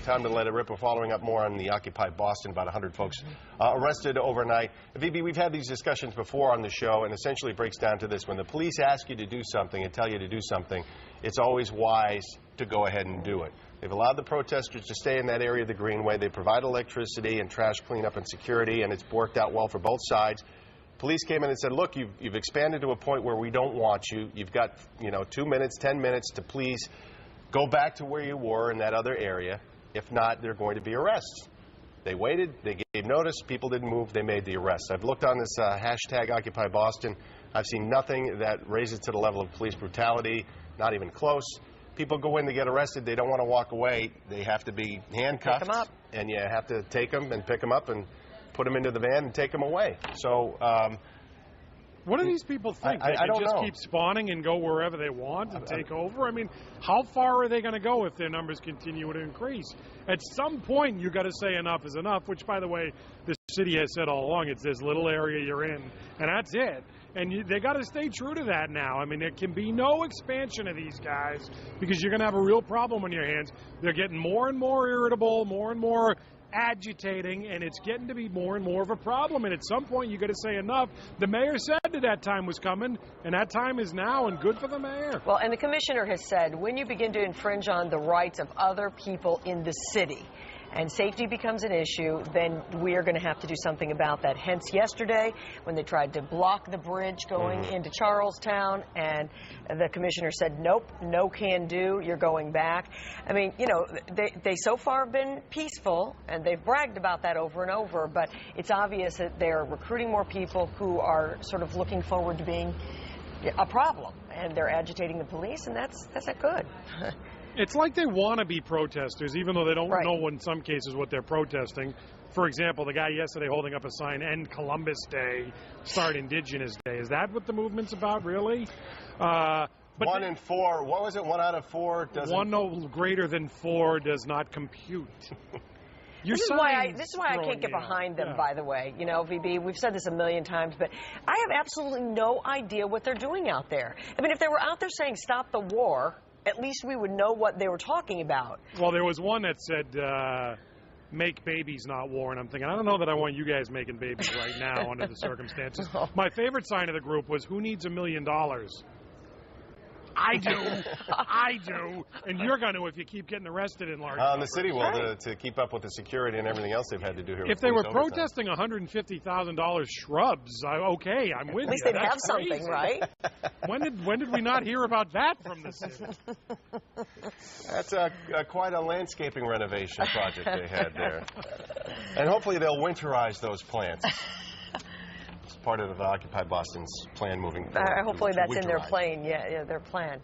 time to let it rip. We're following up more on the Occupy Boston, about 100 folks arrested overnight. VB, we've had these discussions before on the show, and essentially it breaks down to this. When the police ask you to do something and tell you to do something, it's always wise to go ahead and do it. They've allowed the protesters to stay in that area of the Greenway. They provide electricity and trash cleanup and security, and it's worked out well for both sides. Police came in and said, look, you've expanded to a point where we don't want you. You've got, 2 minutes, 10 minutes to please go back to where you were in that other area. If not, there are going to be arrests. They waited. They gave notice. People didn't move. They made the arrests. I've looked on this hashtag Occupy Boston. I've seen nothing that raises to the level of police brutality, not even close. People go in to get arrested. They don't want to walk away. They have to be handcuffed. Pick them up. And you have to take them and pick them up and put them into the van and take them away. So, what do these people think? I don't just know. Keep spawning and go wherever they want and take over? I mean, how far are they going to go if their numbers continue to increase? At some point, you got to say enough is enough, which, by the way, the city has said all along, it's this little area you're in, and that's it. And they got to stay true to that now. I mean, there can be no expansion of these guys because you're going to have a real problem on your hands. They're getting more and more irritable, more and more agitating, and it's getting to be more and more of a problem. And at some point, you got to say enough. The mayor said that time was coming, and that time is now, and good for the mayor. Well, and the commissioner has said, when you begin to infringe on the rights of other people in the city, and safety becomes an issue, then we are going to have to do something about that. Hence yesterday, when they tried to block the bridge going into Charlestown, and the commissioner said, nope, no can do, you're going back. I mean, they so far have been peaceful, and they've bragged about that over and over, but it's obvious that they're recruiting more people who are sort of looking forward to being a problem, and they're agitating the police, and that's not good. It's like they want to be protesters, even though they don't know in some cases what they're protesting. For example, the guy yesterday holding up a sign, End Columbus Day, Start Indigenous Day. Is that what the movement's about, really? But 1 in 4, what was it, 1 out of 4 doesn't... 1 no greater than 4 does not compute. This is why I can't get behind them, by the way. VB, we've said this a million times, but I have absolutely no idea what they're doing out there. I mean, if they were out there saying, stop the war, at least we would know what they were talking about. Well, there was one that said, make babies, not war. And I'm thinking, I don't know that I want you guys making babies right now under the circumstances. My favorite sign of the group was, who needs $1 million? I do. I do. And you're going to if you keep getting arrested in large numbers. The city will, to keep up with the security and everything else they've had to do here. If they were protesting $150,000 shrubs, okay, I'm with you. At least they'd have something, right? When did we not hear about that from the city? That's quite a landscaping renovation project they had there. And hopefully they'll winterize those plants. It's part of Occupy Boston's plan moving forward. Hopefully that's in their plan. Yeah, their plan.